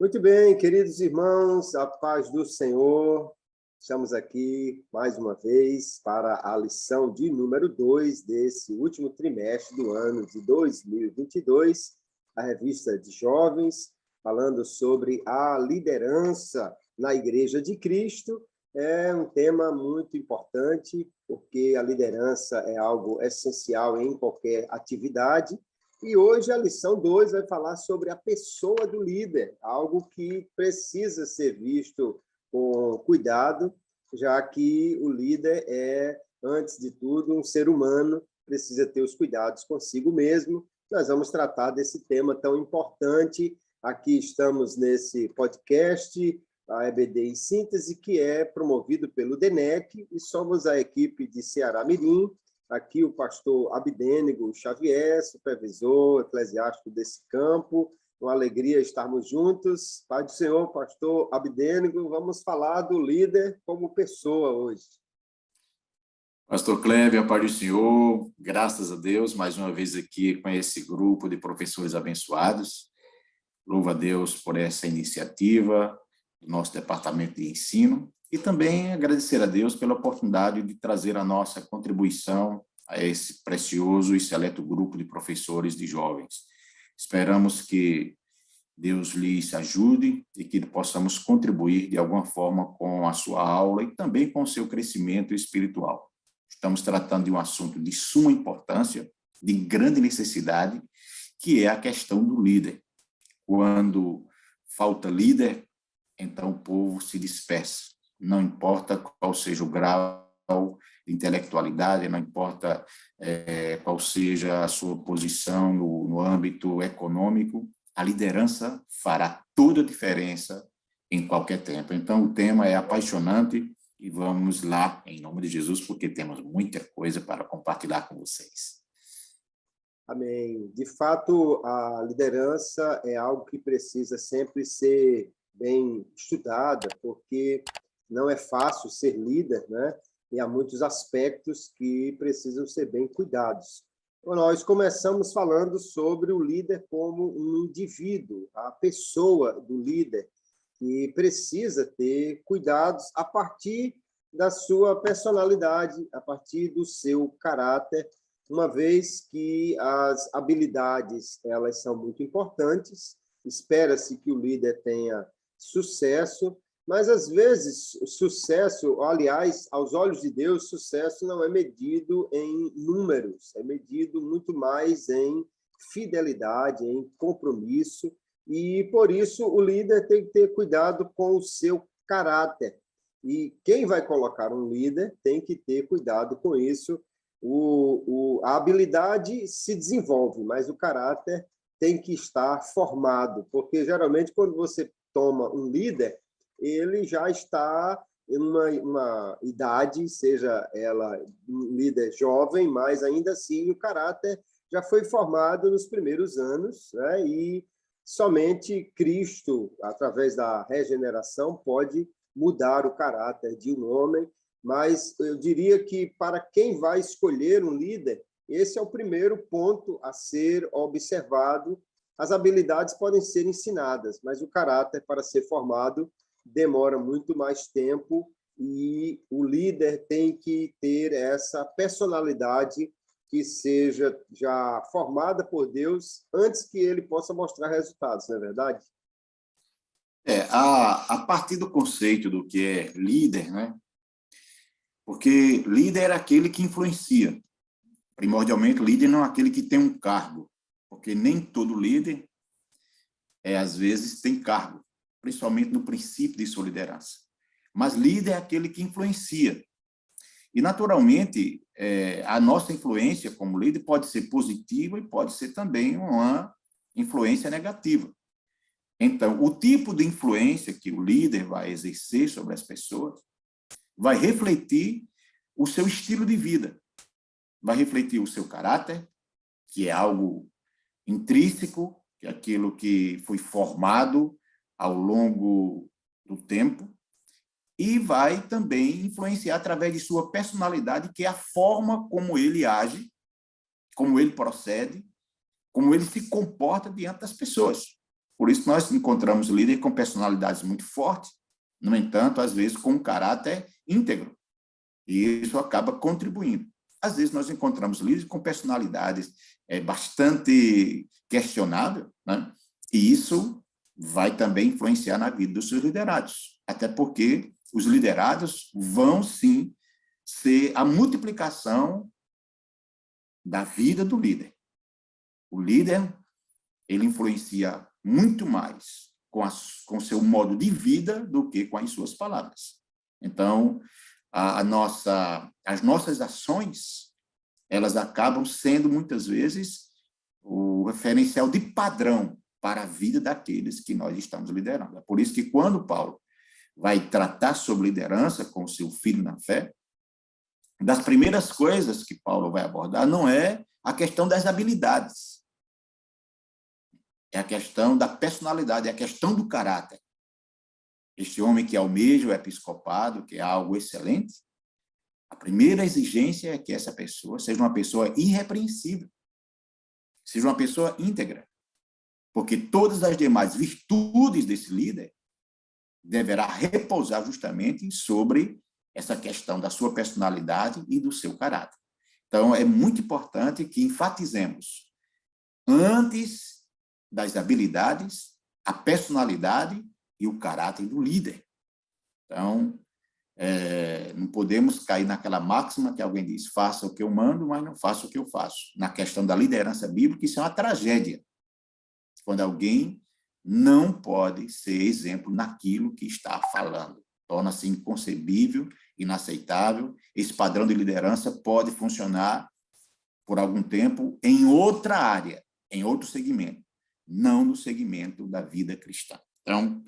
Muito bem, queridos irmãos, a paz do Senhor. Estamos aqui mais uma vez para a lição de número 2 desse último trimestre do ano de 2022, a revista de jovens, falando sobre a liderança na Igreja de Cristo. É um tema muito importante, porque a liderança é algo essencial em qualquer atividade. E hoje a lição 2 vai falar sobre a pessoa do líder, algo que precisa ser visto com cuidado, já que o líder é, antes de tudo, um ser humano, precisa ter os cuidados consigo mesmo. Nós vamos tratar desse tema tão importante. Aqui estamos nesse podcast, a EBD em Síntese, que é promovido pelo DENEC, e somos a equipe de Ceará Mirim. Aqui o pastor Abdênego Xavier, supervisor eclesiástico desse campo. Uma alegria estarmos juntos. Pai do Senhor, pastor Abdênego, vamos falar do líder como pessoa hoje. Pastor Kleber, a paz do Senhor, graças a Deus, mais uma vez aqui com esse grupo de professores abençoados. Louvo a Deus por essa iniciativa do nosso departamento de ensino. E também agradecer a Deus pela oportunidade de trazer a nossa contribuição a esse precioso e seleto grupo de professores de jovens. Esperamos que Deus lhes ajude e que possamos contribuir de alguma forma com a sua aula e também com o seu crescimento espiritual. Estamos tratando de um assunto de suma importância, de grande necessidade, que é a questão do líder. Quando falta líder, então o povo se dispersa. Não importa qual seja o grau de intelectualidade, não importa qual seja a sua posição no âmbito econômico, a liderança fará toda a diferença em qualquer tempo. Então, o tema é apaixonante e vamos lá, em nome de Jesus, porque temos muita coisa para compartilhar com vocês. Amém. De fato, a liderança é algo que precisa sempre ser bem estudada, porque não é fácil ser líder, né? E há muitos aspectos que precisam ser bem cuidados. Então, nós começamos falando sobre o líder como um indivíduo, a pessoa do líder, que precisa ter cuidados a partir da sua personalidade, a partir do seu caráter, uma vez que as habilidades elas são muito importantes, espera-se que o líder tenha sucesso, mas, às vezes, o sucesso, aliás, aos olhos de Deus, sucesso não é medido em números, é medido muito mais em fidelidade, em compromisso, e, por isso, o líder tem que ter cuidado com o seu caráter. E quem vai colocar um líder tem que ter cuidado com isso. A habilidade se desenvolve, mas o caráter tem que estar formado, porque, geralmente, quando você toma um líder, ele já está em uma idade, seja ela um líder jovem, mas ainda assim o caráter já foi formado nos primeiros anos, né? E somente Cristo, através da regeneração, pode mudar o caráter de um homem, mas eu diria que para quem vai escolher um líder, esse é o primeiro ponto a ser observado. As habilidades podem ser ensinadas, mas o caráter, para ser formado, demora muito mais tempo e o líder tem que ter essa personalidade que seja já formada por Deus antes que ele possa mostrar resultados, não é verdade? A partir do conceito do que é líder, né? Porque líder é aquele que influencia. Primordialmente, líder não é aquele que tem um cargo, porque nem todo líder, às vezes, tem cargo, principalmente no princípio de sua liderança. Mas líder é aquele que influencia. E, naturalmente, a nossa influência como líder pode ser positiva e pode ser também uma influência negativa. Então, o tipo de influência que o líder vai exercer sobre as pessoas vai refletir o seu estilo de vida, vai refletir o seu caráter, que é algo intrínseco, que é aquilo que foi formado ao longo do tempo, e vai também influenciar através de sua personalidade, que é a forma como ele age, como ele procede, como ele se comporta diante das pessoas. Por isso, nós encontramos líderes com personalidades muito fortes, no entanto, às vezes, com um caráter íntegro. E isso acaba contribuindo. Às vezes, nós encontramos líderes com personalidades bastante questionáveis, né? E isso vai também influenciar na vida dos seus liderados. Até porque os liderados vão, sim, ser a multiplicação da vida do líder. O líder, ele influencia muito mais com o seu modo de vida do que com as suas palavras. Então, as nossas ações, elas acabam sendo, muitas vezes, o referencial de padrão para a vida daqueles que nós estamos liderando. É por isso que, quando Paulo vai tratar sobre liderança com o seu filho na fé, das primeiras coisas que Paulo vai abordar não é a questão das habilidades, é a questão da personalidade, é a questão do caráter. Este homem que almeja o episcopado, que é algo excelente, a primeira exigência é que essa pessoa seja uma pessoa irrepreensível, seja uma pessoa íntegra, porque todas as demais virtudes desse líder deverá repousar justamente sobre essa questão da sua personalidade e do seu caráter. Então, é muito importante que enfatizemos, antes das habilidades, a personalidade e o caráter do líder. Então, não podemos cair naquela máxima que alguém diz, faça o que eu mando, mas não faça o que eu faço. Na questão da liderança bíblica, isso é uma tragédia. Quando alguém não pode ser exemplo naquilo que está falando. Torna-se inconcebível, inaceitável. Esse padrão de liderança pode funcionar por algum tempo em outra área, em outro segmento, não no segmento da vida cristã. Então,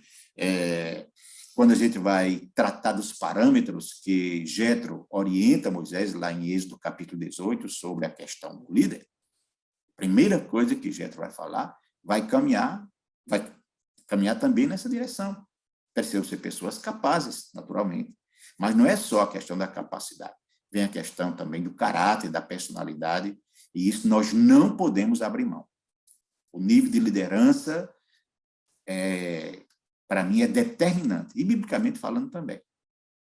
quando a gente vai tratar dos parâmetros que Jetro orienta Moisés, lá em Êxodo capítulo 18, sobre a questão do líder, a primeira coisa que Jetro vai falar, vai caminhar também nessa direção. Precisam ser pessoas capazes, naturalmente. Mas não é só a questão da capacidade. Vem a questão também do caráter, da personalidade, e isso nós não podemos abrir mão. O nível de liderança, para mim, é determinante, e biblicamente falando também.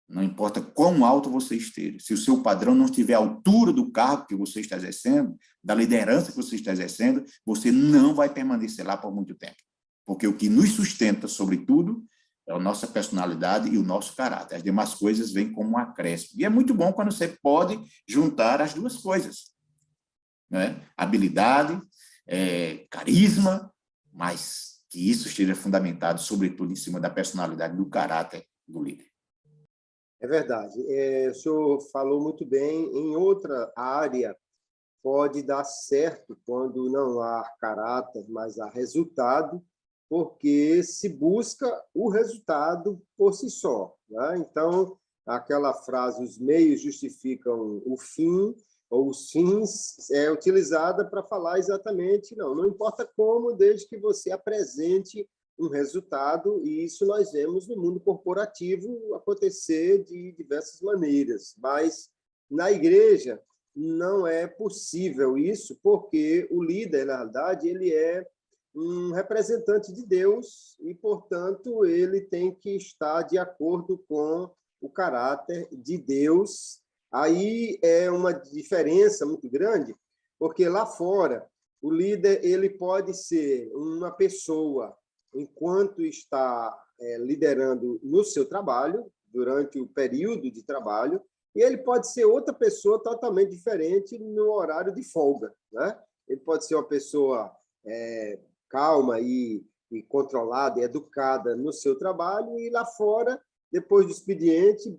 Não importa quão alto você esteja, se o seu padrão não estiver à altura do cargo que você está exercendo, da liderança que você está exercendo, você não vai permanecer lá por muito tempo. Porque o que nos sustenta, sobretudo, é a nossa personalidade e o nosso caráter. As demais coisas vêm como um acréscimo. E é muito bom quando você pode juntar as duas coisas, né? Habilidade, carisma, mas que isso esteja fundamentado, sobretudo, em cima da personalidade e do caráter do líder. É verdade. O senhor falou muito bem. Em outra área, pode dar certo quando não há caráter, mas há resultado, porque se busca o resultado por si só, né? Então, aquela frase, os meios justificam o fim, ou os fins, é utilizada para falar exatamente, não importa como, desde que você apresente um resultado, e isso nós vemos no mundo corporativo acontecer de diversas maneiras, mas na igreja não é possível isso, porque o líder, na verdade, ele é um representante de Deus e, portanto, ele tem que estar de acordo com o caráter de Deus. Aí é uma diferença muito grande, porque lá fora o líder ele pode ser uma pessoa enquanto está liderando no seu trabalho, durante o período de trabalho, e ele pode ser outra pessoa totalmente diferente no horário de folga, né? Ele pode ser uma pessoa calma e controlada e educada no seu trabalho, e lá fora, depois do expediente,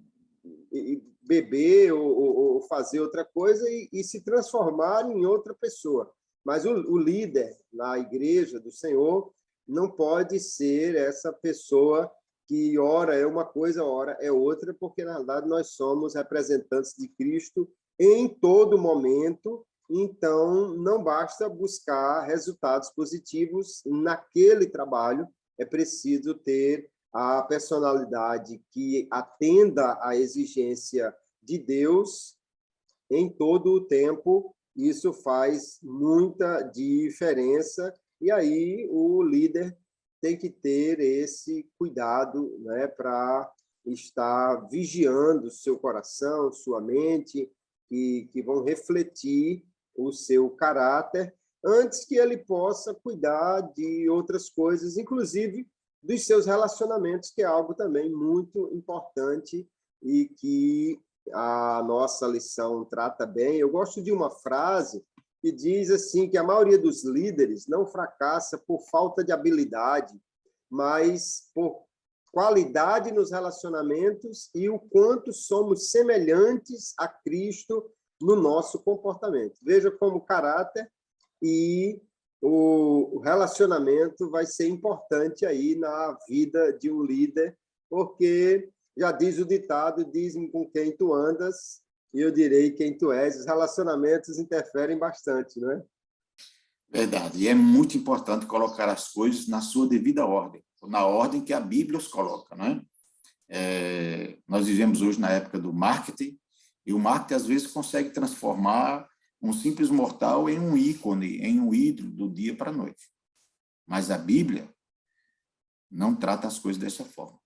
beber ou fazer outra coisa e se transformar em outra pessoa. Mas o líder na igreja do Senhor não pode ser essa pessoa que ora é uma coisa, ora é outra, porque, na verdade, nós somos representantes de Cristo em todo momento. Então, não basta buscar resultados positivos naquele trabalho, é preciso ter a personalidade que atenda à exigência de Deus em todo o tempo. Isso faz muita diferença, e aí o líder tem que ter esse cuidado, né, para estar vigiando seu coração, sua mente, que vão refletir o seu caráter, antes que ele possa cuidar de outras coisas, inclusive dos seus relacionamentos, que é algo também muito importante e que a nossa lição trata bem. Eu gosto de uma frase que diz assim, que a maioria dos líderes não fracassa por falta de habilidade, mas por qualidade nos relacionamentos e o quanto somos semelhantes a Cristo no nosso comportamento. Veja como o caráter e o relacionamento vai ser importante aí na vida de um líder, porque já diz o ditado, diz-me com quem tu andas, e eu direi quem tu és. Os relacionamentos interferem bastante, não é? Verdade. E é muito importante colocar as coisas na sua devida ordem, na ordem que a Bíblia os coloca, não é? Nós vivemos hoje na época do marketing, e o marketing, às vezes, consegue transformar um simples mortal em um ícone, em um ídolo do dia para a noite. Mas a Bíblia não trata as coisas dessa forma.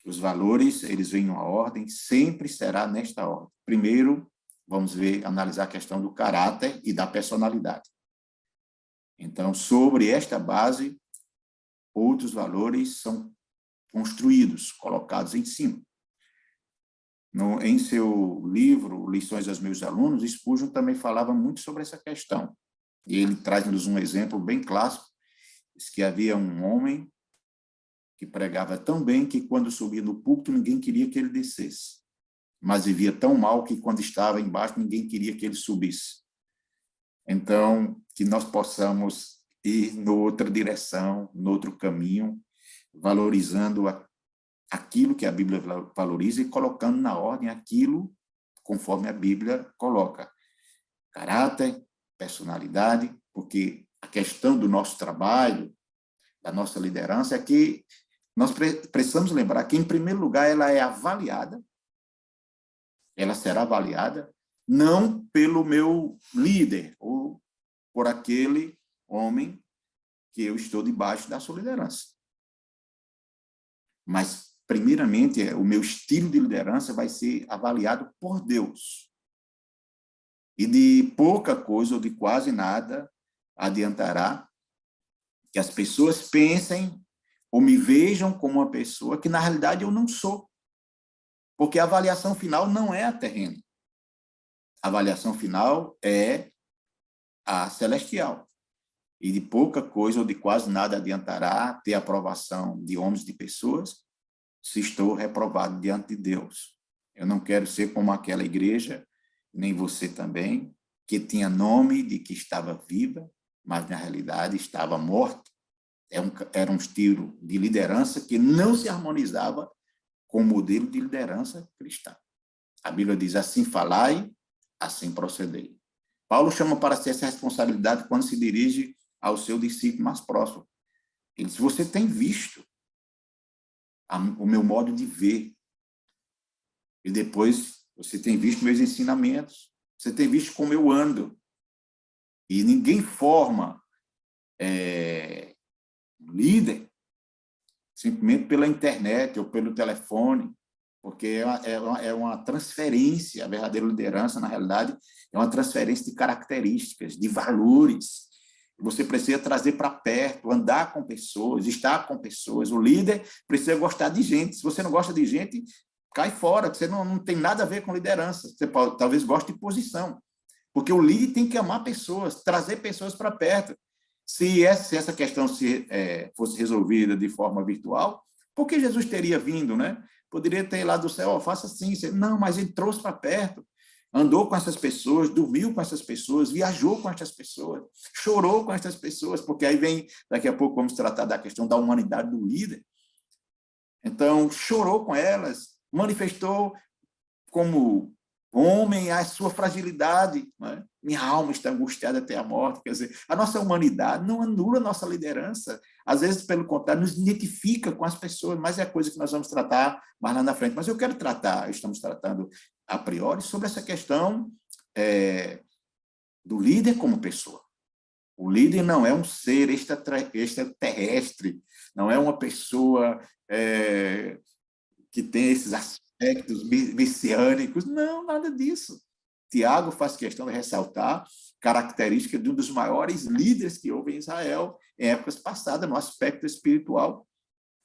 Os valores, eles vêm numa ordem, sempre será nesta ordem. Primeiro, vamos analisar a questão do caráter e da personalidade. Então, sobre esta base, outros valores são construídos, colocados em cima. Em seu livro, Lições aos Meus Alunos, Spurgeon também falava muito sobre essa questão. E ele traz-nos um exemplo bem clássico, diz que havia um homem que pregava tão bem que, quando subia no púlpito, ninguém queria que ele descesse. Mas vivia tão mal que, quando estava embaixo, ninguém queria que ele subisse. Então, que nós possamos ir noutra direção, noutro caminho, valorizando aquilo que a Bíblia valoriza e colocando na ordem aquilo conforme a Bíblia coloca. Caráter, personalidade, porque a questão do nosso trabalho, da nossa liderança, é que nós precisamos lembrar que, em primeiro lugar, ela é avaliada, ela será avaliada não pelo meu líder ou por aquele homem que eu estou debaixo da sua liderança. Mas, primeiramente, o meu estilo de liderança vai ser avaliado por Deus. E de pouca coisa ou de quase nada adiantará que as pessoas pensem ou me vejam como uma pessoa que, na realidade, eu não sou. Porque a avaliação final não é a terrena. A avaliação final é a celestial. E de pouca coisa ou de quase nada adiantará ter aprovação de homens e de pessoas se estou reprovado diante de Deus. Eu não quero ser como aquela igreja, nem você também, que tinha nome de que estava viva, mas na realidade estava morta. Era um estilo de liderança que não se harmonizava com o modelo de liderança cristã. A Bíblia diz: assim falai, assim procedei. Paulo chama para si essa responsabilidade quando se dirige ao seu discípulo mais próximo. Ele diz: você tem visto o meu modo de ver. E depois, você tem visto meus ensinamentos. Você tem visto como eu ando. E ninguém forma líder simplesmente pela internet ou pelo telefone, porque é uma transferência. A verdadeira liderança, na realidade, é uma transferência de características, de valores. Você precisa trazer para perto, andar com pessoas, estar com pessoas. O líder precisa gostar de gente. Se você não gosta de gente, cai fora, você não tem nada a ver com liderança. Você talvez goste de posição, porque o líder tem que amar pessoas, trazer pessoas para perto. Se essa questão fosse resolvida de forma virtual, por que Jesus teria vindo, né? Poderia ter lá do céu: faça assim. Não, mas ele trouxe para perto, andou com essas pessoas, dormiu com essas pessoas, viajou com essas pessoas, chorou com essas pessoas, porque aí vem, daqui a pouco vamos tratar da questão da humanidade do líder. Então, chorou com elas, manifestou como homem a sua fragilidade, né? Minha alma está angustiada até a morte. Quer dizer, a nossa humanidade não anula a nossa liderança. Às vezes, pelo contrário, nos identifica com as pessoas, mas é coisa que nós vamos tratar mais lá na frente. Mas eu quero estamos tratando a priori sobre essa questão do líder como pessoa. O líder não é um ser extraterrestre, não é uma pessoa que tem esses aspectos messiânicos. Não, nada disso. Tiago faz questão de ressaltar característica de um dos maiores líderes que houve em Israel em épocas passadas, no aspecto espiritual.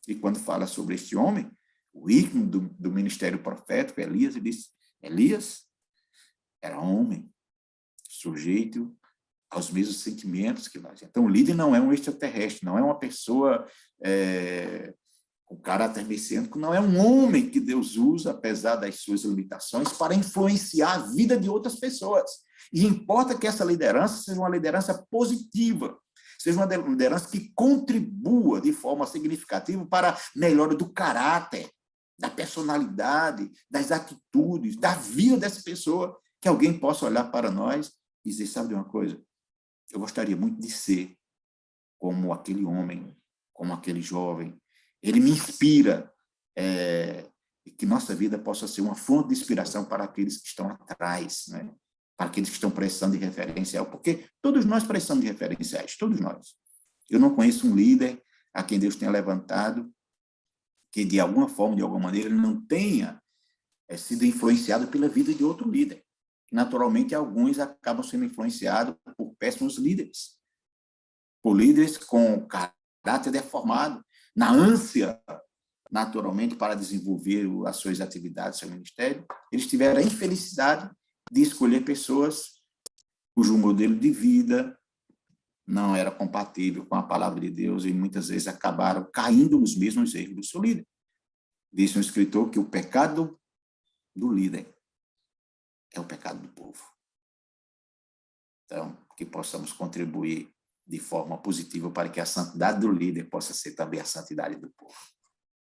E quando fala sobre este homem, o ícone do ministério profético, Elias, ele diz, Elias era homem, sujeito aos mesmos sentimentos que nós. Então, o líder não é um extraterrestre, não é uma pessoa com caráter messiânico, não é um homem que Deus usa, apesar das suas limitações, para influenciar a vida de outras pessoas. E importa que essa liderança seja uma liderança positiva, seja uma liderança que contribua de forma significativa para a melhora do caráter, da personalidade, das atitudes, da vida dessa pessoa, que alguém possa olhar para nós e dizer, sabe de uma coisa? Eu gostaria muito de ser como aquele homem, como aquele jovem. Ele me inspira, e que nossa vida possa ser uma fonte de inspiração para aqueles que estão atrás, né? Para aqueles que estão precisando de referencial, porque todos nós precisamos de referenciais, todos nós. Eu não conheço um líder a quem Deus tenha levantado que, de alguma forma, de alguma maneira, ele não tenha sido influenciado pela vida de outro líder. Naturalmente, alguns acabam sendo influenciados por péssimos líderes, por líderes com caráter deformado, na ânsia, naturalmente, para desenvolver as suas atividades, seu ministério. Eles tiveram a infelicidade de escolher pessoas cujo modelo de vida não era compatível com a palavra de Deus e muitas vezes acabaram caindo nos mesmos erros do seu líder. Disse um escritor que o pecado do líder é o pecado do povo. Então, que possamos contribuir de forma positiva para que a santidade do líder possa ser também a santidade do povo.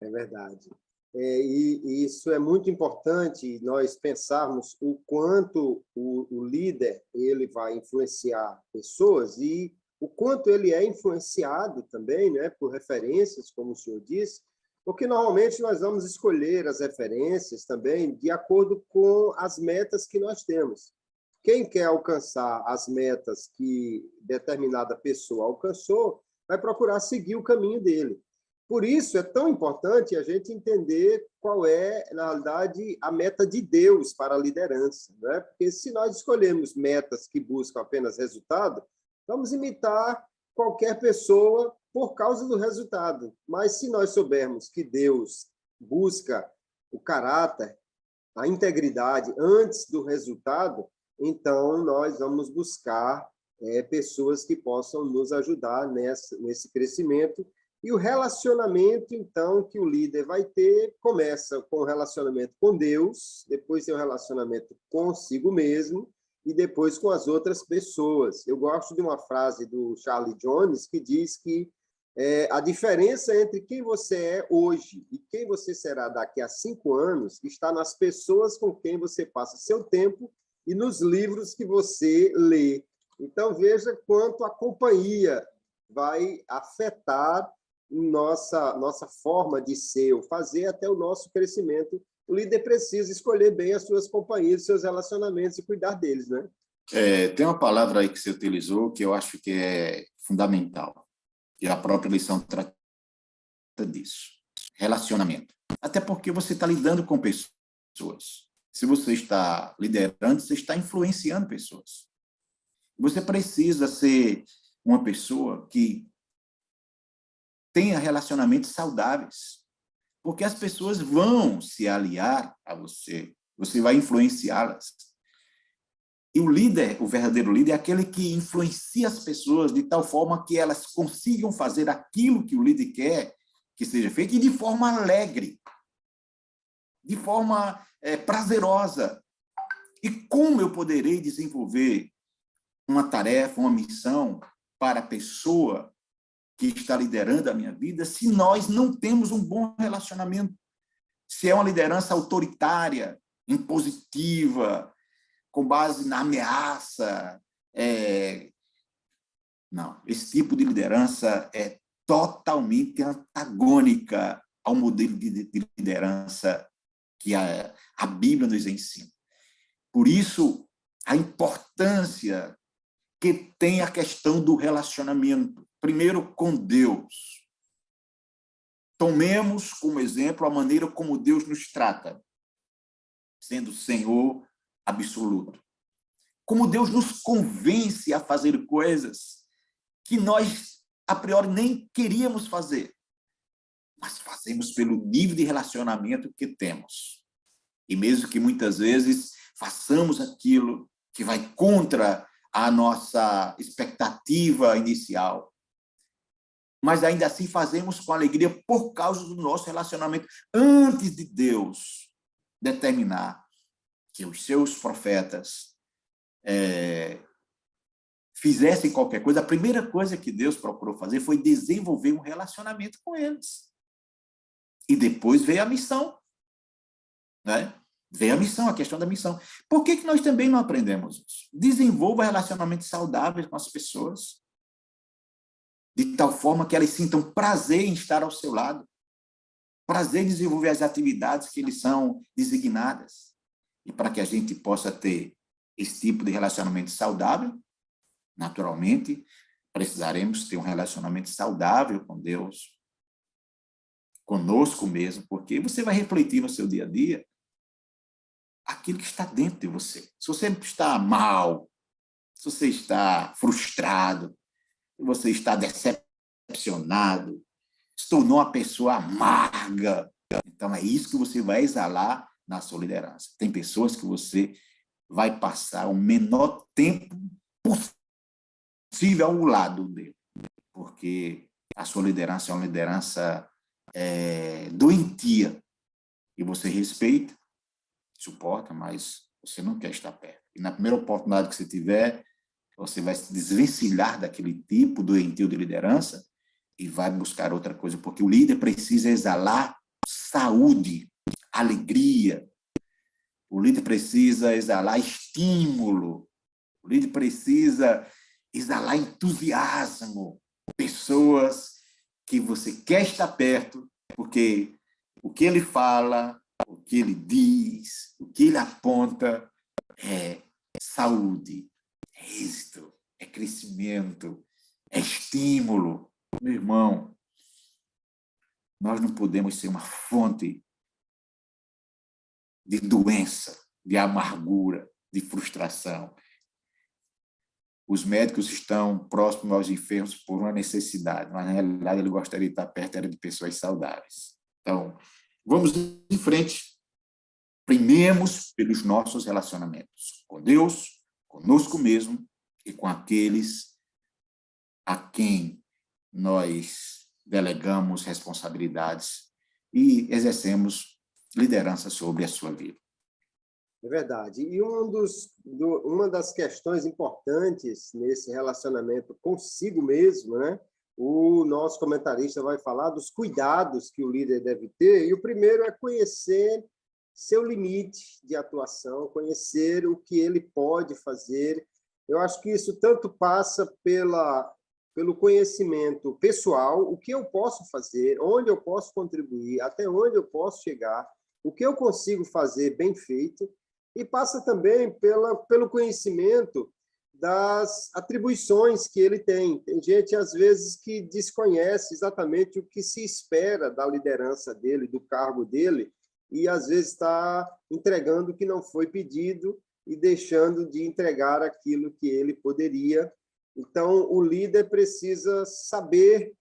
É verdade. E isso é muito importante, nós pensarmos o quanto o líder ele vai influenciar pessoas e o quanto ele é influenciado também, né, por referências, como o senhor disse, porque normalmente nós vamos escolher as referências também de acordo com as metas que nós temos. Quem quer alcançar as metas que determinada pessoa alcançou, vai procurar seguir o caminho dele. Por isso, é tão importante a gente entender qual é, na realidade, a meta de Deus para a liderança, né? Porque se nós escolhermos metas que buscam apenas resultado, vamos imitar qualquer pessoa por causa do resultado. Mas se nós soubermos que Deus busca o caráter, a integridade antes do resultado, então nós vamos buscar pessoas que possam nos ajudar nesse crescimento. E o relacionamento, então, que o líder vai ter, começa com o relacionamento com Deus, depois tem o relacionamento consigo mesmo, e depois com as outras pessoas. Eu gosto de uma frase do Charlie Jones que diz que a diferença entre quem você é hoje e quem você será daqui a 5 anos está nas pessoas com quem você passa seu tempo e nos livros que você lê. Então, veja quanto a companhia vai afetar nossa forma de ser, ou fazer até o nosso crescimento. O líder precisa escolher bem as suas companhias, seus relacionamentos e cuidar deles, né? Tem uma palavra aí que você utilizou que eu acho que é fundamental, e a própria lição trata disso. Relacionamento. Até porque você está lidando com pessoas. Se você está liderando, você está influenciando pessoas. Você precisa ser uma pessoa que tenha relacionamentos saudáveis, porque as pessoas vão se aliar a você, você vai influenciá-las. E o líder, o verdadeiro líder, é aquele que influencia as pessoas de tal forma que elas consigam fazer aquilo que o líder quer que seja feito, e de forma alegre, de forma prazerosa. E como eu poderei desenvolver uma tarefa, uma missão para a pessoa que está liderando a minha vida, se nós não temos um bom relacionamento? Se é uma liderança autoritária, impositiva, com base na ameaça. Não, esse tipo de liderança é totalmente antagônica ao modelo de liderança que a Bíblia nos ensina. Por isso, a importância que tem a questão do relacionamento. Primeiro, com Deus. Tomemos como exemplo a maneira como Deus nos trata, sendo o Senhor absoluto. Como Deus nos convence a fazer coisas que nós, a priori, nem queríamos fazer, mas fazemos pelo nível de relacionamento que temos. E mesmo que muitas vezes façamos aquilo que vai contra a nossa expectativa inicial, mas ainda assim fazemos com alegria por causa do nosso relacionamento, antes de Deus determinar que os seus profetas fizessem qualquer coisa. A primeira coisa que Deus procurou fazer foi desenvolver um relacionamento com eles. E depois veio a missão, né? Veio a missão, a questão da missão. Por que nós também não aprendemos isso? Desenvolva relacionamentos saudáveis com as pessoas, de tal forma que elas sintam prazer em estar ao seu lado, prazer em desenvolver as atividades que lhes são designadas. E para que a gente possa ter esse tipo de relacionamento saudável, naturalmente, precisaremos ter um relacionamento saudável com Deus, conosco mesmo, porque você vai refletir no seu dia a dia aquilo que está dentro de você. Se você está mal, se você está frustrado, se você está decepcionado, se tornou uma pessoa amarga, então é isso que você vai exalar na sua liderança. Tem pessoas que você vai passar o menor tempo possível ao lado dele, porque a sua liderança é uma liderança doentia, e você respeita, suporta, mas você não quer estar perto. E na primeira oportunidade que você tiver, você vai se desvencilhar daquele tipo doentio de liderança e vai buscar outra coisa, porque o líder precisa exalar saúde, alegria, o líder precisa exalar estímulo, o líder precisa exalar entusiasmo, pessoas que você quer estar perto, porque o que ele fala, o que ele diz, o que ele aponta é saúde, é êxito, é crescimento, é estímulo. Meu irmão, nós não podemos ser uma fonte de doença, de amargura, de frustração. Os médicos estão próximos aos enfermos por uma necessidade, mas na realidade ele gostaria de estar perto de pessoas saudáveis. Então, vamos em frente. Primemos pelos nossos relacionamentos com Deus, conosco mesmo e com aqueles a quem nós delegamos responsabilidades e exercemos liderança sobre a sua vida. É verdade. E uma das questões importantes nesse relacionamento consigo mesmo, né? O nosso comentarista vai falar dos cuidados que o líder deve ter, e o primeiro é conhecer seu limite de atuação, conhecer o que ele pode fazer. Eu acho que isso tanto passa pelo conhecimento pessoal, o que eu posso fazer, onde eu posso contribuir, até onde eu posso chegar, o que eu consigo fazer bem feito, e passa também pelo conhecimento das atribuições que ele tem. Tem gente, às vezes, que desconhece exatamente o que se espera da liderança dele, do cargo dele, e, às vezes, está entregando o que não foi pedido e deixando de entregar aquilo que ele poderia. Então, o líder precisa saber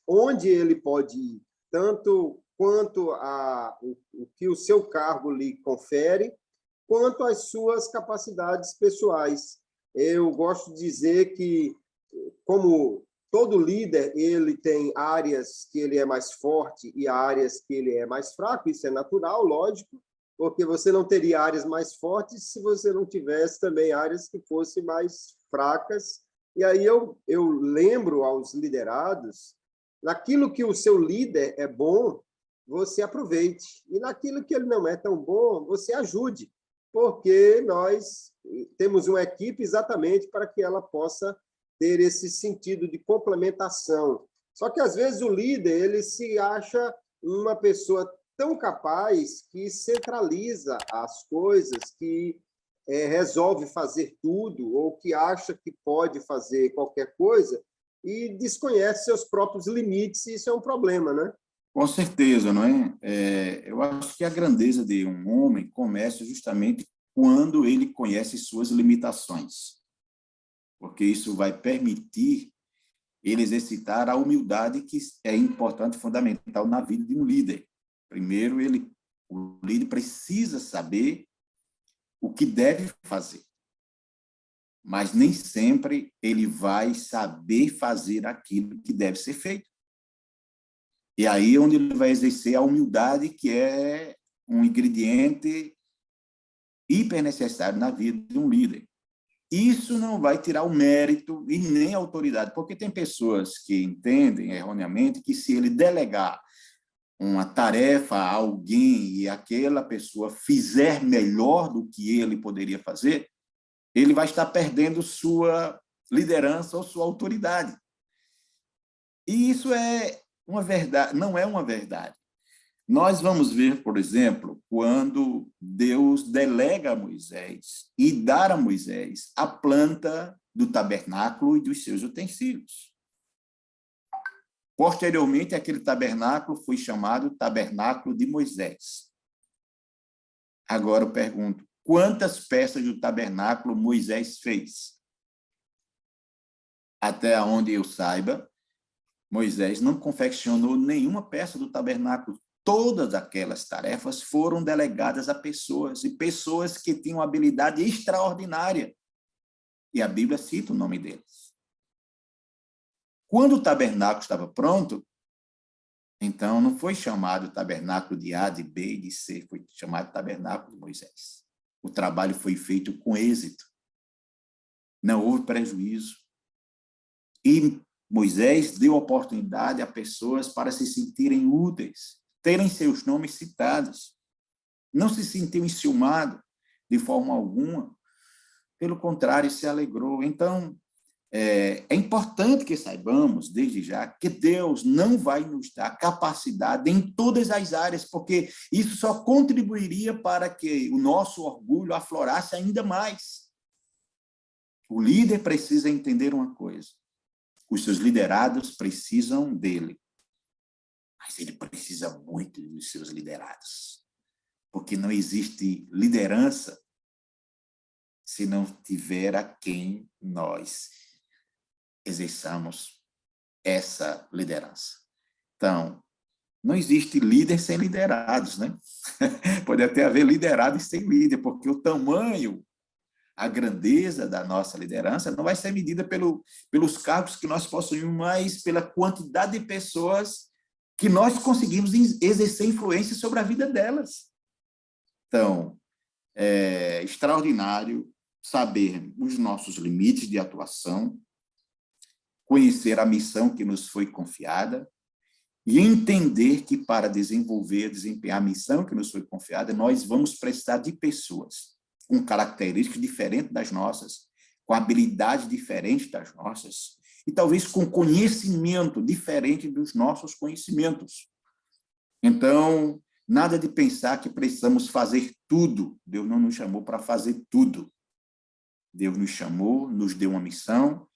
onde ele pode ir, tanto quanto o que o seu cargo lhe confere, quanto às suas capacidades pessoais. Eu gosto de dizer que, como todo líder, ele tem áreas que ele é mais forte e áreas que ele é mais fraco, isso é natural, lógico, porque você não teria áreas mais fortes se você não tivesse também áreas que fossem mais fracas. E aí eu lembro aos liderados, naquilo que o seu líder é bom, você aproveite. E naquilo que ele não é tão bom, você ajude, porque nós temos uma equipe exatamente para que ela possa ter esse sentido de complementação. Só que, às vezes, o líder ele se acha uma pessoa tão capaz que centraliza as coisas, que resolve fazer tudo ou que acha que pode fazer qualquer coisa e desconhece seus próprios limites, e isso é um problema, né? Com certeza, não é? Eu acho que a grandeza de um homem começa justamente quando ele conhece suas limitações, porque isso vai permitir ele exercitar a humildade, que é importante, fundamental na vida de um líder. Primeiro, o líder precisa saber o que deve fazer, mas nem sempre ele vai saber fazer aquilo que deve ser feito. E aí é onde ele vai exercer a humildade, que é um ingrediente hiper necessário na vida de um líder. Isso não vai tirar o mérito e nem a autoridade, porque tem pessoas que entendem erroneamente que se ele delegar uma tarefa a alguém e aquela pessoa fizer melhor do que ele poderia fazer, ele vai estar perdendo sua liderança ou sua autoridade. E isso é uma verdade, não é uma verdade. Nós vamos ver, por exemplo, quando Deus delega a Moisés e dá a Moisés a planta do tabernáculo e dos seus utensílios. Posteriormente, aquele tabernáculo foi chamado Tabernáculo de Moisés. Agora eu pergunto, quantas peças do tabernáculo Moisés fez? Até onde eu saiba, Moisés não confeccionou nenhuma peça do tabernáculo. Todas aquelas tarefas foram delegadas a pessoas, e pessoas que tinham habilidade extraordinária. E a Bíblia cita o nome deles. Quando o tabernáculo estava pronto, então não foi chamado tabernáculo de A, de B e de C, foi chamado tabernáculo de Moisés. O trabalho foi feito com êxito. Não houve prejuízo. E Moisés deu oportunidade a pessoas para se sentirem úteis, terem seus nomes citados. Não se sentiu enciumado de forma alguma. Pelo contrário, se alegrou. Então, é importante que saibamos, desde já, que Deus não vai nos dar capacidade em todas as áreas, porque isso só contribuiria para que o nosso orgulho aflorasse ainda mais. O líder precisa entender uma coisa: os seus liderados precisam dele, mas ele precisa muito dos seus liderados, porque não existe liderança se não tiver a quem nós exerçamos essa liderança. Então, não existe líder sem liderados, né? Pode até haver liderados sem líder, porque o tamanho, a grandeza da nossa liderança não vai ser medida pelos cargos que nós possuímos, mas pela quantidade de pessoas que nós conseguimos exercer influência sobre a vida delas. Então, é extraordinário saber os nossos limites de atuação, conhecer a missão que nos foi confiada e entender que para desempenhar a missão que nos foi confiada, nós vamos precisar de pessoas com características diferentes das nossas, com habilidades diferentes das nossas, e talvez com conhecimento diferente dos nossos conhecimentos. Então, nada de pensar que precisamos fazer tudo. Deus não nos chamou para fazer tudo. Deus nos chamou, nos deu uma missão,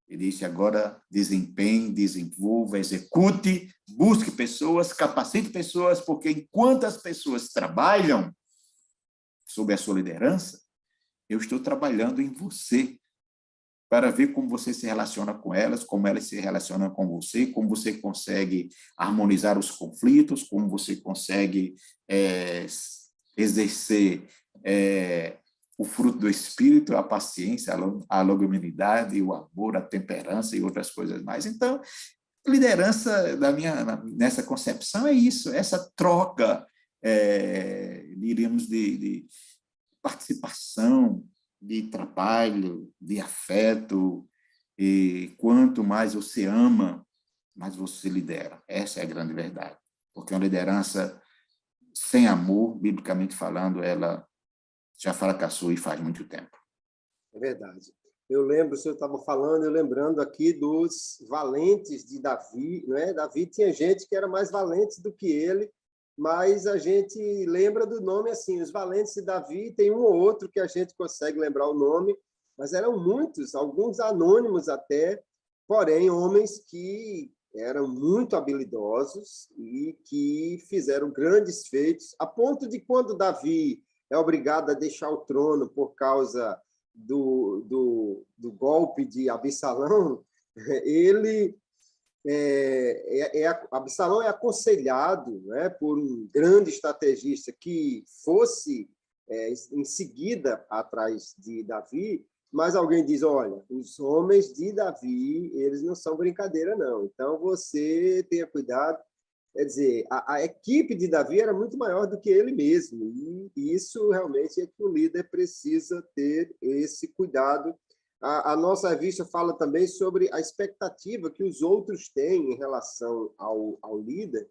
ele disse agora: desempenhe, desenvolva, execute, busque pessoas, capacite pessoas, porque enquanto as pessoas trabalham sob a sua liderança, eu estou trabalhando em você, para ver como você se relaciona com elas, como elas se relacionam com você, como você consegue harmonizar os conflitos, como você consegue exercer o fruto do Espírito, a paciência, a longanimidade, o amor, a temperança e outras coisas mais. Então, liderança, nessa concepção, é isso, essa troca, diríamos, de participação, de trabalho, de afeto, e quanto mais você ama, mais você lidera. Essa é a grande verdade. Porque uma liderança sem amor, biblicamente falando, ela já fracassou e faz muito tempo. É verdade. Eu lembro, o senhor estava falando, eu lembrando aqui dos valentes de Davi, né? Davi tinha gente que era mais valente do que ele, mas a gente lembra do nome assim, os valentes de Davi, tem um ou outro que a gente consegue lembrar o nome, mas eram muitos, alguns anônimos até, porém homens que eram muito habilidosos e que fizeram grandes feitos, a ponto de quando Davi é obrigado a deixar o trono por causa do golpe de Absalão, ele Absalão é aconselhado, né, por um grande estrategista que fosse em seguida atrás de Davi, mas alguém diz, olha, os homens de Davi, eles não são brincadeira, não. Então, você tenha cuidado. Quer dizer, a equipe de Davi era muito maior do que ele mesmo, e isso realmente é que o líder precisa ter esse cuidado. A nossa revista fala também sobre a expectativa que os outros têm em relação ao líder,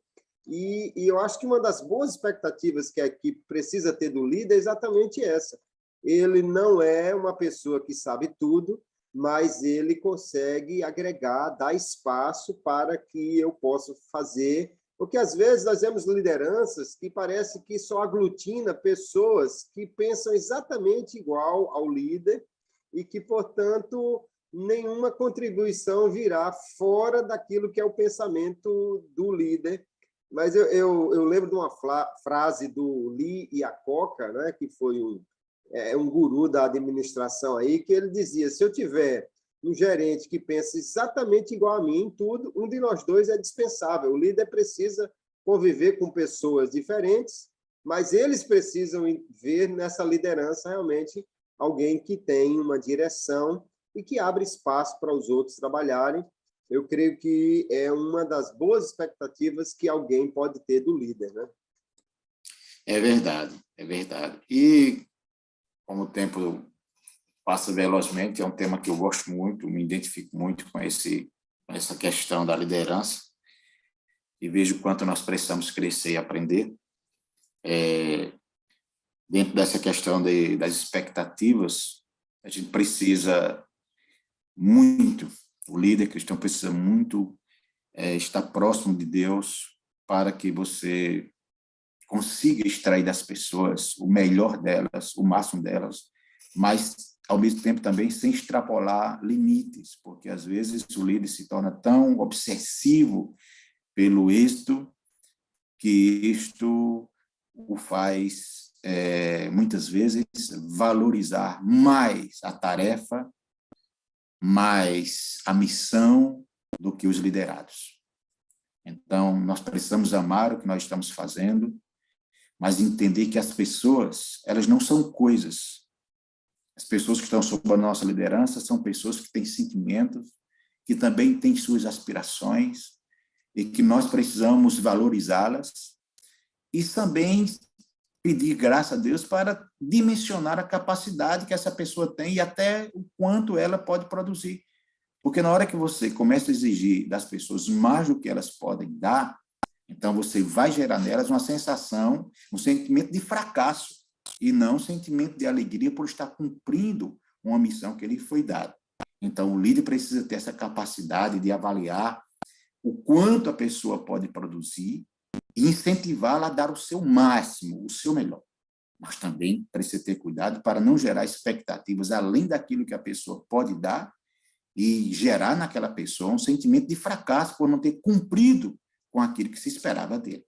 e eu acho que uma das boas expectativas que a equipe precisa ter do líder é exatamente essa. Ele não é uma pessoa que sabe tudo, mas ele consegue agregar, dar espaço para que eu possa fazer, porque às vezes nós vemos lideranças que parece que só aglutina pessoas que pensam exatamente igual ao líder e que, portanto, nenhuma contribuição virá fora daquilo que é o pensamento do líder. Mas eu lembro de uma frase do Lee Iacocca, né, que foi um guru da administração aí, que ele dizia, se eu tiver um gerente que pensa exatamente igual a mim em tudo, um de nós dois é dispensável. O líder precisa conviver com pessoas diferentes, mas eles precisam ver nessa liderança realmente alguém que tem uma direção e que abre espaço para os outros trabalharem. Eu creio que é uma das boas expectativas que alguém pode ter do líder, né? É verdade, é verdade. E como o tempo passa velozmente, é um tema que eu gosto muito, me identifico muito com essa questão da liderança e vejo quanto nós precisamos crescer e aprender. Dentro dessa questão das expectativas, a gente precisa muito, o líder cristão precisa muito estar próximo de Deus para que você consiga extrair das pessoas o melhor delas, o máximo delas, mas, ao mesmo tempo, também sem extrapolar limites, porque, às vezes, o líder se torna tão obsessivo pelo êxito que isto o faz, muitas vezes, valorizar mais a tarefa, mais a missão do que os liderados. Então, nós precisamos amar o que nós estamos fazendo, mas entender que as pessoas, elas não são coisas. As pessoas que estão sob a nossa liderança são pessoas que têm sentimentos, que também têm suas aspirações, e que nós precisamos valorizá-las, e também pedir graça a Deus para dimensionar a capacidade que essa pessoa tem e até o quanto ela pode produzir. Porque na hora que você começa a exigir das pessoas mais do que elas podem dar, então você vai gerar nelas uma sensação, um sentimento de fracasso, e não um sentimento de alegria por estar cumprindo uma missão que lhe foi dada. Então o líder precisa ter essa capacidade de avaliar o quanto a pessoa pode produzir e incentivá-la a dar o seu máximo, o seu melhor. Mas também precisa ter cuidado para não gerar expectativas além daquilo que a pessoa pode dar e gerar naquela pessoa um sentimento de fracasso por não ter cumprido com aquilo que se esperava dele.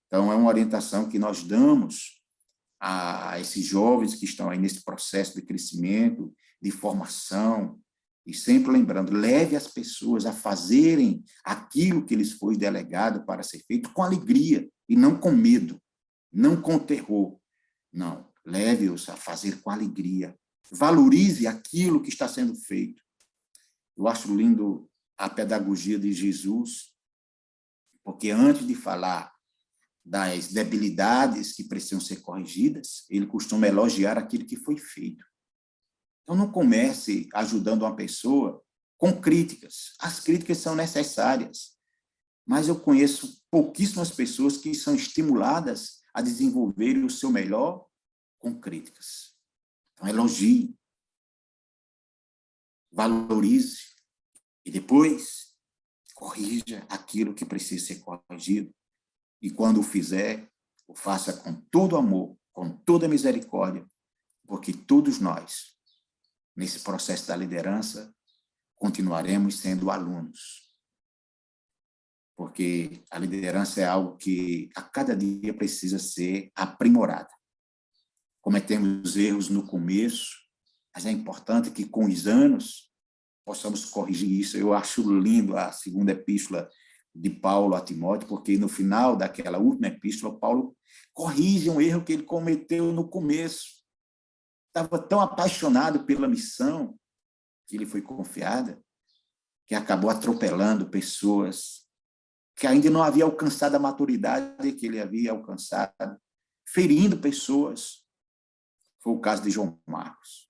Então, é uma orientação que nós damos a esses jovens que estão aí nesse processo de crescimento, de formação, e sempre lembrando, leve as pessoas a fazerem aquilo que lhes foi delegado para ser feito com alegria e não com medo, não com terror. Não, leve-os a fazer com alegria. Valorize aquilo que está sendo feito. Eu acho lindo a pedagogia de Jesus, porque antes de falar das debilidades que precisam ser corrigidas, ele costuma elogiar aquilo que foi feito. Então, não comece ajudando uma pessoa com críticas. As críticas são necessárias, mas eu conheço pouquíssimas pessoas que são estimuladas a desenvolver o seu melhor com críticas. Então, elogie, valorize e depois corrija aquilo que precisa ser corrigido. E quando o fizer, o faça com todo amor, com toda misericórdia, porque todos nós, nesse processo da liderança, continuaremos sendo alunos. Porque a liderança é algo que a cada dia precisa ser aprimorada. Cometemos erros no começo, mas é importante que com os anos possamos corrigir isso. Eu acho lindo a segunda epístola de Paulo a Timóteo, porque no final daquela última epístola, Paulo corrige um erro que ele cometeu no começo. Estava tão apaixonado pela missão que lhe foi confiada, que acabou atropelando pessoas que ainda não havia alcançado a maturidade que ele havia alcançado, ferindo pessoas. Foi o caso de João Marcos.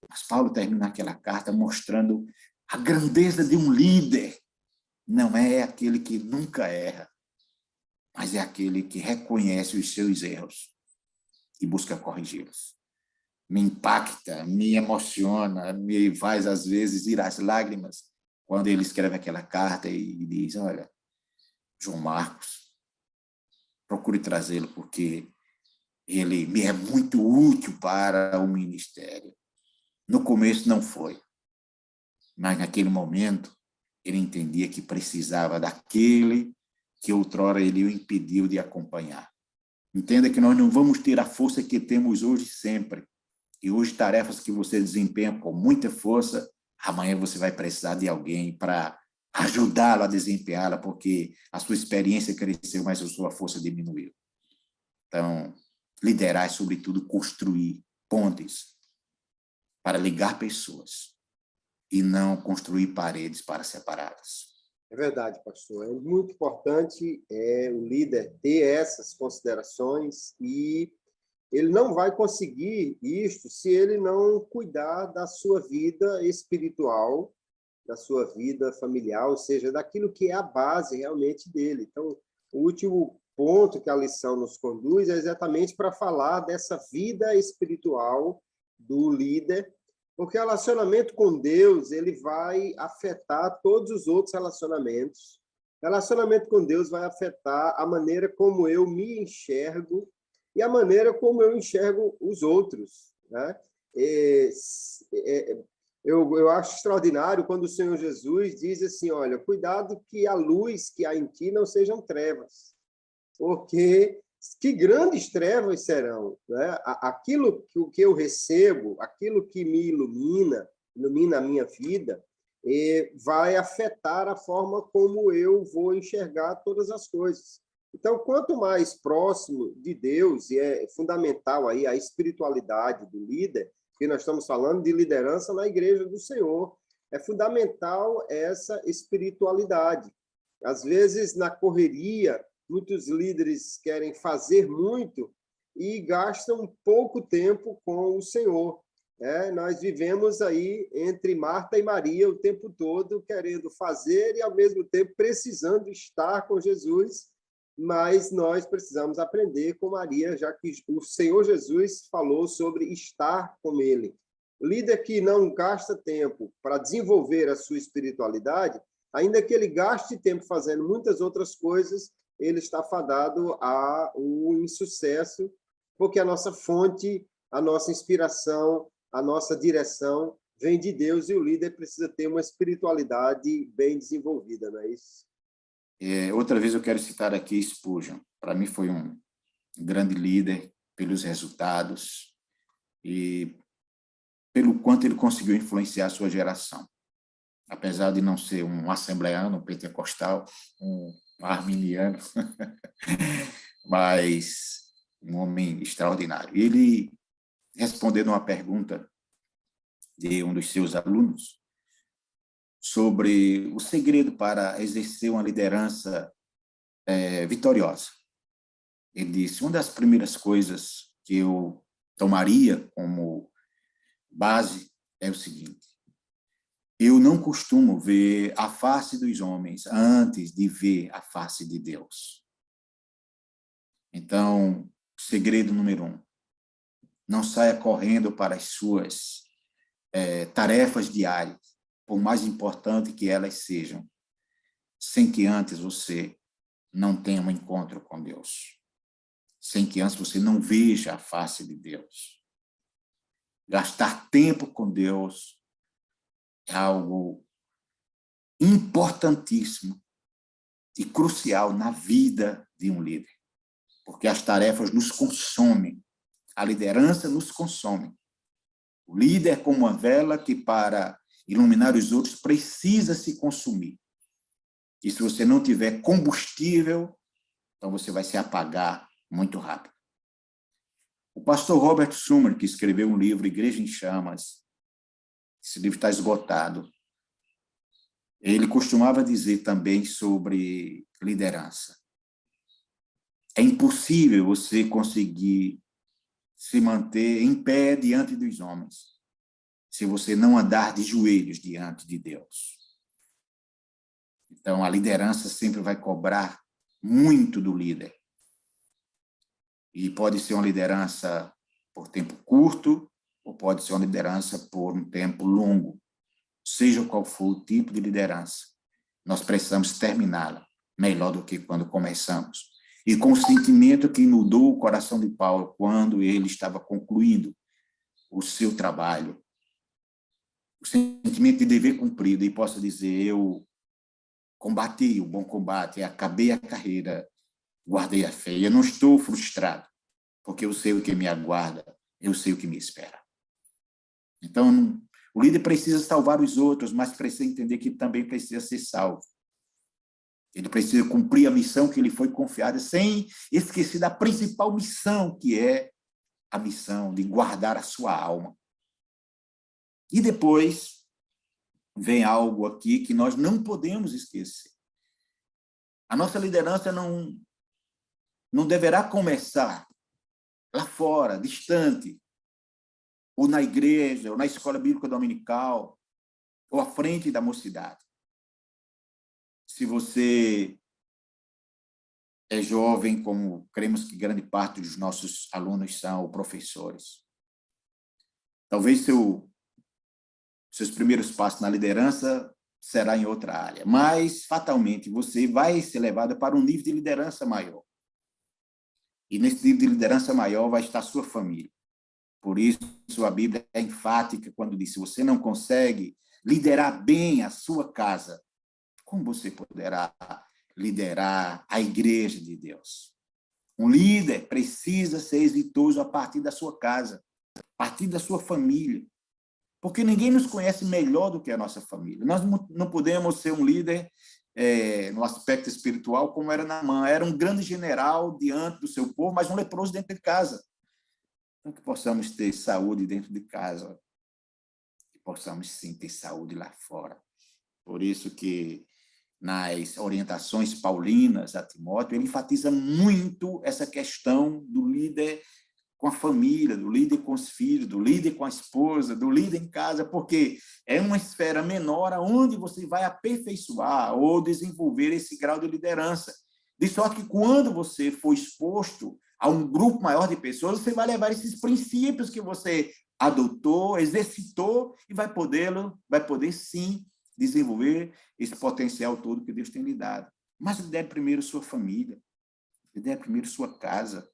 Mas Paulo termina aquela carta mostrando a grandeza de um líder. Não é aquele que nunca erra, mas é aquele que reconhece os seus erros e busca corrigi-los. Me impacta, me emociona, me faz, às vezes, ir às lágrimas quando ele escreve aquela carta e diz, olha, João Marcos, procure trazê-lo, porque ele me é muito útil para o ministério. No começo não foi, mas naquele momento ele entendia que precisava daquele que outrora ele o impediu de acompanhar. Entenda que nós não vamos ter a força que temos hoje sempre. E hoje tarefas que você desempenha com muita força, amanhã você vai precisar de alguém para ajudá-lo a desempenhá-la, porque a sua experiência cresceu, mas a sua força diminuiu. Então, liderar é, sobretudo, construir pontes para ligar pessoas e não construir paredes para separá-las. É verdade, pastor. É muito importante o líder ter essas considerações e ele não vai conseguir isto se ele não cuidar da sua vida espiritual, da sua vida familiar, ou seja, daquilo que é a base realmente dele. Então, o último ponto que a lição nos conduz é exatamente para falar dessa vida espiritual do líder, porque o relacionamento com Deus ele vai afetar todos os outros relacionamentos. O relacionamento com Deus vai afetar a maneira como eu me enxergo e a maneira como eu enxergo os outros, né? Eu acho extraordinário quando o Senhor Jesus diz assim, olha, cuidado que a luz que há em ti não sejam trevas, porque que grandes trevas serão, né? Aquilo que eu recebo, aquilo que me ilumina a minha vida, vai afetar a forma como eu vou enxergar todas as coisas. Então, quanto mais próximo de Deus, e é fundamental aí a espiritualidade do líder, porque nós estamos falando de liderança na igreja do Senhor, é fundamental essa espiritualidade. Às vezes, na correria, muitos líderes querem fazer muito e gastam pouco tempo com o Senhor. Nós vivemos aí entre Marta e Maria o tempo todo, querendo fazer e, ao mesmo tempo, precisando estar com Jesus, mas nós precisamos aprender com Maria, já que o Senhor Jesus falou sobre estar com ele. O líder que não gasta tempo para desenvolver a sua espiritualidade, ainda que ele gaste tempo fazendo muitas outras coisas, ele está fadado ao insucesso, porque a nossa fonte, a nossa inspiração, a nossa direção vem de Deus e o líder precisa ter uma espiritualidade bem desenvolvida, não é isso? Outra vez eu quero citar aqui Spurgeon. Para mim foi um grande líder pelos resultados e pelo quanto ele conseguiu influenciar a sua geração. Apesar de não ser um assembleano, um pentecostal, um arminiano, mas um homem extraordinário. Ele, respondendo uma pergunta de um dos seus alunos, sobre o segredo para exercer uma liderança vitoriosa. Ele disse, uma das primeiras coisas que eu tomaria como base é o seguinte, eu não costumo ver a face dos homens antes de ver a face de Deus. Então, segredo número 1, não saia correndo para as suas tarefas diárias, por mais importante que elas sejam, sem que antes você não tenha um encontro com Deus. sem que antes você não veja a face de Deus. Gastar tempo com Deus é algo importantíssimo e crucial na vida de um líder, porque as tarefas nos consomem, a liderança nos consome. O líder é como uma vela que, para iluminar os outros, precisa se consumir. E se você não tiver combustível, então você vai se apagar muito rápido. O pastor Robert Schuller, que escreveu um livro, Igreja em Chamas, esse livro está esgotado, ele costumava dizer também sobre liderança. É impossível você conseguir se manter em pé diante dos homens se você não andar de joelhos diante de Deus. Então, a liderança sempre vai cobrar muito do líder. E pode ser uma liderança por tempo curto, ou pode ser uma liderança por um tempo longo. Seja qual for o tipo de liderança, nós precisamos terminá-la melhor do que quando começamos. E com o sentimento que mudou o coração de Paulo quando ele estava concluindo o seu trabalho. O sentimento de dever cumprido, e posso dizer, eu combati o bom combate, acabei a carreira, guardei a fé. Eu não estou frustrado, porque eu sei o que me aguarda, eu sei o que me espera. Então, o líder precisa salvar os outros, mas precisa entender que também precisa ser salvo. Ele precisa cumprir a missão que lhe foi confiada, sem esquecer da principal missão, que é a missão de guardar a sua alma. E depois vem algo aqui que nós não podemos esquecer. A nossa liderança não deverá começar lá fora, distante, ou na igreja, ou na escola bíblica dominical, ou à frente da mocidade. Se você é jovem, como cremos que grande parte dos nossos alunos são professores, talvez seus primeiros passos na liderança será em outra área, mas fatalmente você vai ser levado para um nível de liderança maior. E nesse nível de liderança maior vai estar sua família. Por isso, a Bíblia é enfática quando diz: se você não consegue liderar bem a sua casa, como você poderá liderar a igreja de Deus? Um líder precisa ser exitoso a partir da sua casa, a partir da sua família. Porque ninguém nos conhece melhor do que a nossa família. Nós não podemos ser um líder no aspecto espiritual como era Naamã. Era um grande general diante do seu povo, mas um leproso dentro de casa. Então, que possamos ter saúde dentro de casa, que possamos, sim, ter saúde lá fora. Por isso que, nas orientações paulinas a Timóteo, ele enfatiza muito essa questão do líder com a família, do líder com os filhos, do líder com a esposa, do líder em casa, porque é uma esfera menor onde você vai aperfeiçoar ou desenvolver esse grau de liderança. De sorte que, quando você for exposto a um grupo maior de pessoas, você vai levar esses princípios que você adotou, exercitou, e vai poder sim, desenvolver esse potencial todo que Deus tem lhe dado. Mas lidere primeiro sua família, lidere primeiro sua casa,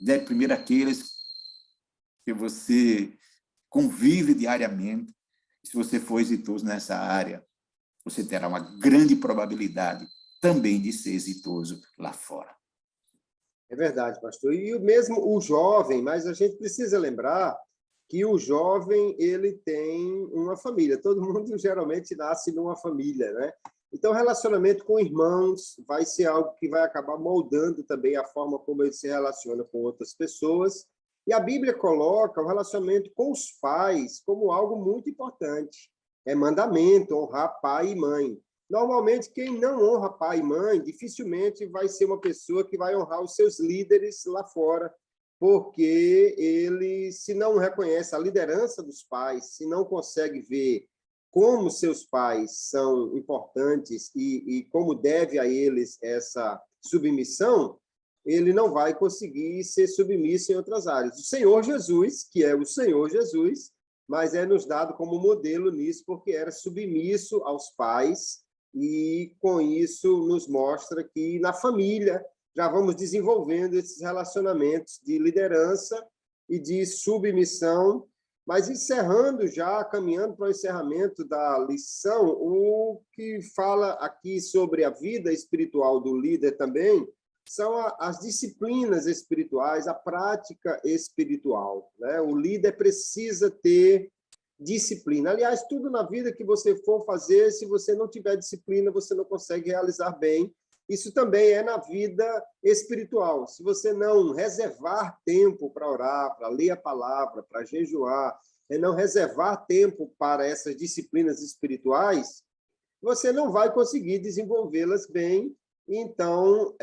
lidere primeiro aqueles que você convive diariamente. Se você for exitoso nessa área, você terá uma grande probabilidade também de ser exitoso lá fora. É verdade, pastor. E mesmo o jovem, mas a gente precisa lembrar que o jovem, ele tem uma família. Todo mundo geralmente nasce numa família, né? Então, relacionamento com irmãos vai ser algo que vai acabar moldando também a forma como ele se relaciona com outras pessoas. E a Bíblia coloca o relacionamento com os pais como algo muito importante. É mandamento honrar pai e mãe. Normalmente, quem não honra pai e mãe, dificilmente vai ser uma pessoa que vai honrar os seus líderes lá fora, porque ele, se não reconhece a liderança dos pais, se não consegue ver como seus pais são importantes e como deve a eles essa submissão, ele não vai conseguir ser submisso em outras áreas. O Senhor Jesus, que é o Senhor Jesus, mas é nos dado como modelo nisso, porque era submisso aos pais, e com isso nos mostra que na família já vamos desenvolvendo esses relacionamentos de liderança e de submissão. Mas encerrando já, caminhando para o encerramento da lição, o que fala aqui sobre a vida espiritual do líder também são as disciplinas espirituais, a prática espiritual, né? O líder precisa ter disciplina. Aliás, tudo na vida que você for fazer, se você não tiver disciplina, você não consegue realizar bem. Isso também é na vida espiritual. Se você não reservar tempo para orar, para ler a palavra, para jejuar, e não reservar tempo para essas disciplinas espirituais, você não vai conseguir desenvolvê-las bem. Então,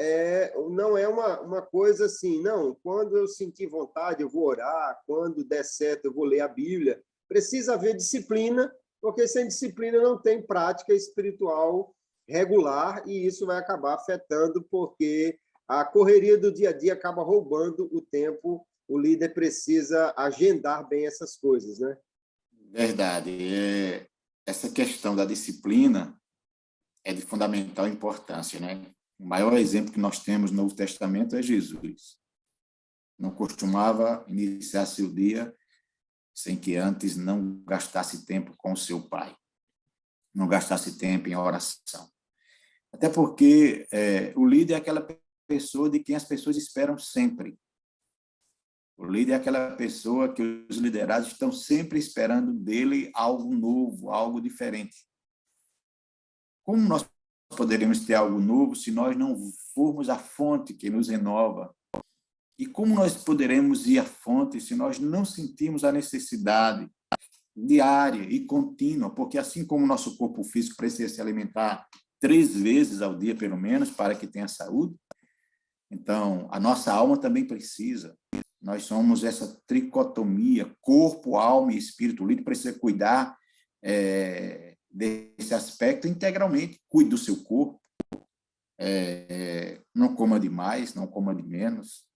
não é uma coisa assim, não, quando eu sentir vontade, eu vou orar, quando der certo, eu vou ler a Bíblia. Precisa haver disciplina, porque sem disciplina não tem prática espiritual regular, e isso vai acabar afetando, porque a correria do dia a dia acaba roubando o tempo. O líder precisa agendar bem essas coisas, né? Verdade. Essa questão da disciplina é de fundamental importância, né? O maior exemplo que nós temos no Novo Testamento é Jesus. Não costumava iniciar seu dia sem que antes não gastasse tempo com o seu Pai, não gastasse tempo em oração. Até porque o líder é aquela pessoa de quem as pessoas esperam sempre. O líder é aquela pessoa que os liderados estão sempre esperando dele algo novo, algo diferente. Como nós poderemos ter algo novo se nós não formos a fonte que nos renova? E como nós poderemos ir à fonte se nós não sentirmos a necessidade diária e contínua? Porque assim como o nosso corpo físico precisa se alimentar 3 vezes ao dia, pelo menos, para que tenha saúde, então a nossa alma também precisa. Nós somos essa tricotomia, corpo, alma e espírito. O líder precisa cuidar desse aspecto integralmente. Cuide do seu corpo, não coma demais, não coma de menos,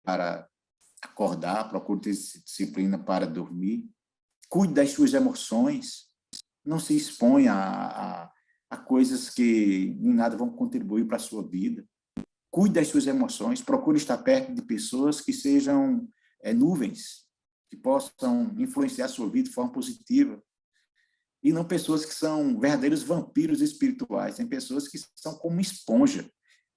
para acordar, procure ter disciplina para dormir. Cuide das suas emoções, não se exponha a coisas que em nada vão contribuir para a sua vida. Cuide das suas emoções, procure estar perto de pessoas que sejam nuvens, que possam influenciar a sua vida de forma positiva. E não pessoas que são verdadeiros vampiros espirituais. Tem pessoas que são como esponja.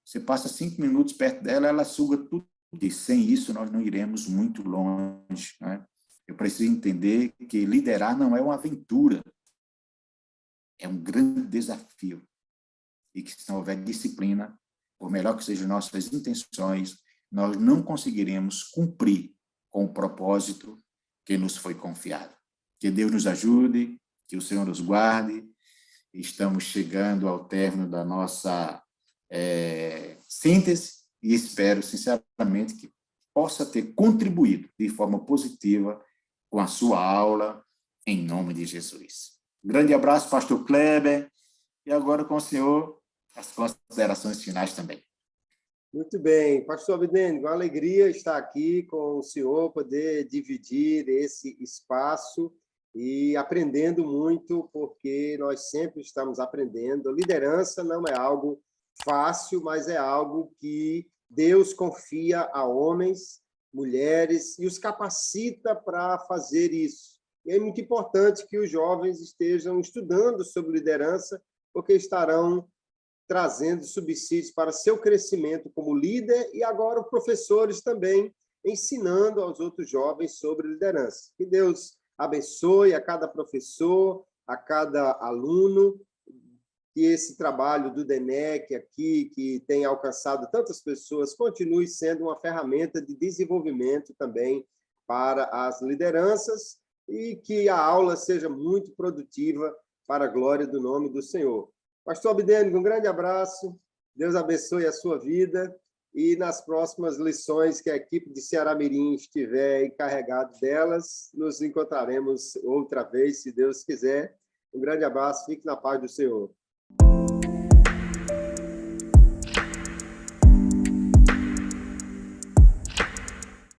Você passa 5 minutos perto dela, ela suga tudo. E sem isso, nós não iremos muito longe, né? Eu preciso entender que liderar não é uma aventura. É um grande desafio. E que se não houver disciplina, por melhor que sejam nossas intenções, nós não conseguiremos cumprir com o propósito que nos foi confiado. Que Deus nos ajude, que o Senhor nos guarde. Estamos chegando ao término da nossa síntese e espero, sinceramente, que possa ter contribuído de forma positiva com a sua aula, em nome de Jesus. Grande abraço, pastor Kleber, e agora com o senhor, as considerações finais também. Muito bem. Pastor Abidênio, uma alegria estar aqui com o senhor, poder dividir esse espaço e aprendendo muito, porque nós sempre estamos aprendendo. Liderança não é algo fácil, mas é algo que Deus confia a homens, mulheres, e os capacita para fazer isso. E é muito importante que os jovens estejam estudando sobre liderança, porque estarão trazendo subsídios para seu crescimento como líder, e agora os professores também ensinando aos outros jovens sobre liderança. Que Deus abençoe a cada professor, a cada aluno, que esse trabalho do DENEC aqui, que tem alcançado tantas pessoas, continue sendo uma ferramenta de desenvolvimento também para as lideranças, e que a aula seja muito produtiva para a glória do nome do Senhor. Pastor Abidênio, um grande abraço, Deus abençoe a sua vida, e nas próximas lições que a equipe de Ceará Mirim estiver encarregada delas, nos encontraremos outra vez, se Deus quiser. Um grande abraço, fique na paz do Senhor.